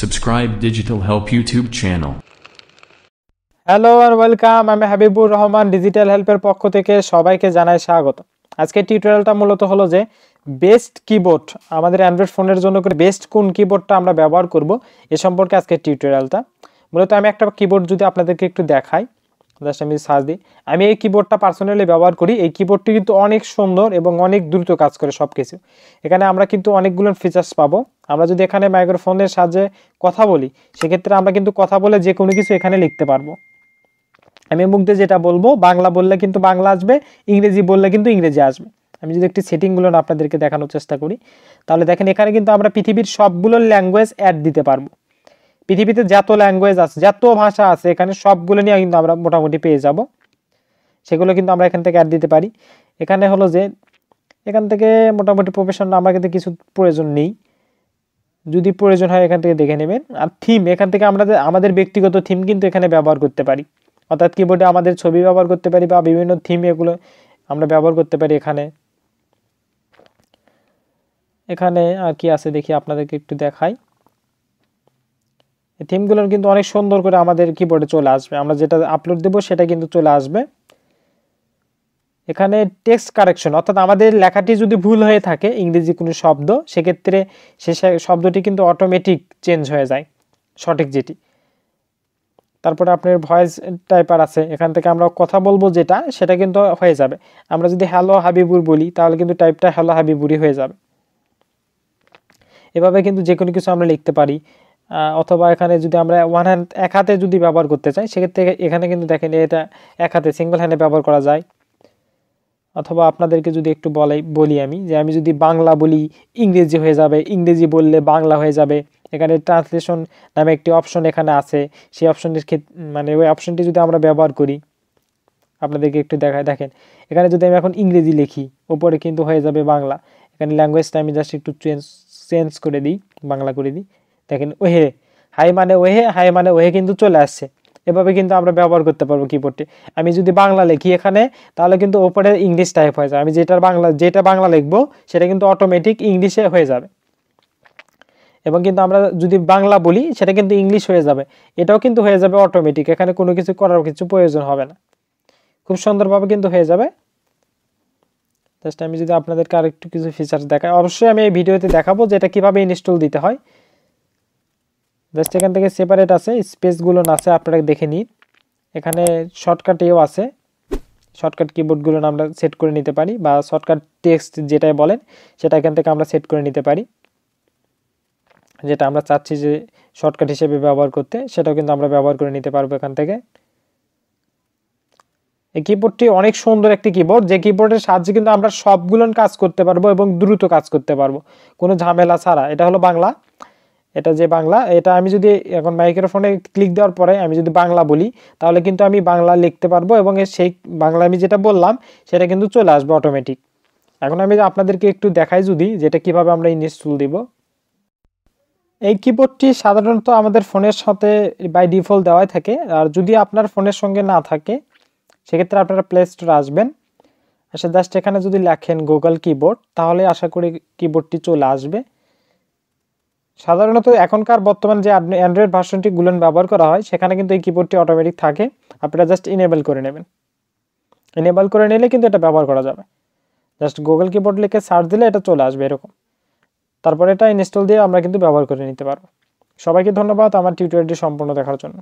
Subscribe Digital Help YouTube channel. Hello আর welcome. আমি Habibur Rahman digital হেল্পের পক্ষ থেকে সবাইকে জানাই স্বাগত। আজকের টিউটোরিয়ালটা মূলত হলো যে বেস্ট কিবোর্ড আমাদের অ্যান্ড্রয়েড ফোনের জন্য করে বেস্ট কোন কিবোর্ডটা আমরা ব্যবহার করব এ সম্পর্কে আজকের টিউটোরিয়ালটা। মূলত আমি একটা কিবোর্ড যদি আপনাদেরকে একটু দেখাই, জাস্ট আমি সার্চ দিই। আমি এই কিবোর্ডটা পার্সোনালি ব্যবহার করি। এই কিবোর্ডটি কিন্তু অনেক সুন্দর এবং অনেক দ্রুত কাজ করে সব কিছু। এখানে আমরা কিন্তু অনেকগুলো ফিচার্স পাবো। আমরা যদি এখানে মাইক্রোফোনের সাহায্যে কথা বলি, সেক্ষেত্রে আমরা কিন্তু কথা বলে যে কোনো কিছু এখানে লিখতে পারবো। আমি মুখ দিয়ে যেটা বলবো, বাংলা বললে কিন্তু বাংলা আসবে, ইংরেজি বললে কিন্তু ইংরেজি আসবে। আমি যদি একটি সেটিংগুলো আপনাদেরকে দেখানোর চেষ্টা করি, তাহলে দেখেন এখানে কিন্তু আমরা পৃথিবীর সবগুলো ল্যাঙ্গুয়েজ অ্যাড দিতে পারবো। পৃথিবীতে যত ল্যাঙ্গুয়েজ আছে, যত ভাষা আছে, এখানে সবগুলো নিয়ে কিন্তু আমরা মোটামুটি পেয়ে যাব। সেগুলো কিন্তু আমরা এখান থেকে অ্যাড দিতে পারি। এখানে হলো যে এখান থেকে মোটামুটি প্রফেশনাল আমার কিন্তু কিছু প্রয়োজন নেই, যদি প্রয়োজন হয় এখান থেকে দেখে নেবেন। আর থিম, এখান থেকে আমরা আমাদের ব্যক্তিগত থিম কিন্তু এখানে ব্যবহার করতে পারি। অর্থাৎ কিবোর্ডে আমাদের ছবি ব্যবহার করতে পারি বা বিভিন্ন থিম এগুলো আমরা ব্যবহার করতে পারি। এখানে আর কি আছে দেখি আপনাদেরকে একটু দেখাই। এই থিমগুলো কিন্তু অনেক সুন্দর করে আমাদের কিবোর্ডে চলে আসবে। আমরা যেটা আপলোড দেব সেটা কিন্তু চলে আসবে। এখানে টেক্সট কারেকশন, অর্থাৎ আমাদের লেখাটি যদি ভুল হয়ে থাকে ইংরেজি কোনো শব্দ, সেক্ষেত্রে সে শব্দটি কিন্তু অটোমেটিক চেঞ্জ হয়ে যায় সঠিক যেটি। তারপরে আপনার ভয়েস টাইপার আছে, এখান থেকে আমরা কথা বলবো যেটা সেটা কিন্তু হয়ে যাবে। আমরা যদি হ্যালো হাবিবুর বলি তাহলে কিন্তু টাইপটা হ্যালো হাবিবুরই হয়ে যাবে। এভাবে কিন্তু যে কোনো কিছু আমরা লিখতে পারি। অথবা এখানে যদি আমরা এক হাতে যদি ব্যবহার করতে চাই, সেক্ষেত্রে এখানে কিন্তু দেখেন এটা এক হাতে সিঙ্গল হ্যান্ডে ব্যবহার করা যায়। অথবা আপনাদেরকে যদি একটু বলি আমি যে আমি যদি বাংলা বলি ইংরেজি হয়ে যাবে, ইংরেজি বললে বাংলা হয়ে যাবে। এখানে ট্রান্সলেশন নামে একটি অপশন এখানে আছে, সেই অপশনের মানে ওই অপশনটি যদি আমরা ব্যবহার করি, আপনাদেরকে একটু দেখেন এখানে যদি আমি এখন ইংরেজি লিখি, ওপরে কিন্তু হয়ে যাবে বাংলা। এখানে ল্যাঙ্গুয়েজটা আমি জাস্ট একটু চেঞ্জ করে দিই, বাংলা করে দিই। দেখেন ওহে, হাই মানে ওহে, হাই মানে ওহে কিন্তু চলে আসছে। এভাবে কিন্তু আমরা ব্যবহার করতে পারবো কিবোর্ডটি। আমি যদি বাংলা লিখি এখানে, তাহলে কিন্তু ওপরে ইংলিশ টাইপ হয়ে যাবে। আমি যেটা বাংলা লিখবো সেটা কিন্তু অটোমেটিক ইংলিশে হয়ে যাবে। এবং কিন্তু আমরা যদি বাংলা বলি সেটা কিন্তু ইংলিশ হয়ে যাবে। এটাও কিন্তু হয়ে যাবে অটোমেটিক, এখানে কোনো কিছু করার কিছু প্রয়োজন হবে না। খুব সুন্দরভাবে কিন্তু হয়ে যাবে। জাস্ট আমি যদি আপনাদেরকে আরেকটু কিছু ফিচার্স দেখাই, অবশ্যই আমি এই ভিডিওতে দেখাবো যে এটা কীভাবে ইনস্টল দিতে হয়। জাস্ট এখান থেকে সেপারেট আছে, স্পেসগুলো আছে, আপনারা দেখে নিন। এখানে শর্টকাটেও আছে, শর্টকাট কিবোর্ডগুলো আমরা সেট করে নিতে পারি, বা শর্টকাট টেক্সট যেটাই বলেন সেটা এখান থেকে আমরা সেট করে নিতে পারি। যেটা আমরা চাচ্ছি যে শর্টকাট হিসেবে ব্যবহার করতে, সেটাও কিন্তু আমরা ব্যবহার করে নিতে পারবো এখান থেকে। এই কিবোর্ডটি অনেক সুন্দর একটি কিবোর্ড, যে কিবোর্ডের সাহায্যে কিন্তু আমরা সবগুলো কাজ করতে পারবো এবং দ্রুত কাজ করতে পারবো কোনো ঝামেলা ছাড়া। এটা হলো বাংলা, এটা যে বাংলা, এটা আমি যদি এখন মাইক্রোফোনে ক্লিক দেওয়ার পরে আমি যদি বাংলা বলি, তাহলে কিন্তু আমি বাংলা লিখতে পারবো এবং সেই বাংলা আমি যেটা বললাম সেটা কিন্তু চলে আসবে অটোমেটিক। এখন আমি আপনাদেরকে একটু দেখাই যদি যেটা কিভাবে আমরা ইনস্টল দিব। এই কিবোর্ডটি সাধারণত আমাদের ফোনের সাথে বাই ডিফল্ট দেওয়াই থাকে। আর যদি আপনার ফোনের সঙ্গে না থাকে, সেক্ষেত্রে আপনারা প্লে স্টোরে আসবেন, এসে জাস্ট এখানে যদি লেখেন গুগল কিবোর্ড, তাহলে আশা করি কিবোর্ডটি চলে আসবে। সাধারণত এখনকার বর্তমান যে অ্যান্ড্রয়েড ভার্সনটি গুলো ব্যবহার করা হয়, সেখানে কিন্তু এই কিবোর্ডটি অটোমেটিক থাকে। আপনারা জাস্ট ইনেবল করে নেবেন, ইনেবল করে নিলে কিন্তু এটা ব্যবহার করা যাবে। জাস্ট গুগল কিবোর্ড লিখে সার্চ দিলে এটা চলে আসবে এরকম। তারপরে এটা ইনস্টল দিয়ে আমরা কিন্তু ব্যবহার করে নিতে পারবো। সবাইকে ধন্যবাদ আমার টিউটোরিয়ালটি সম্পূর্ণ দেখার জন্য।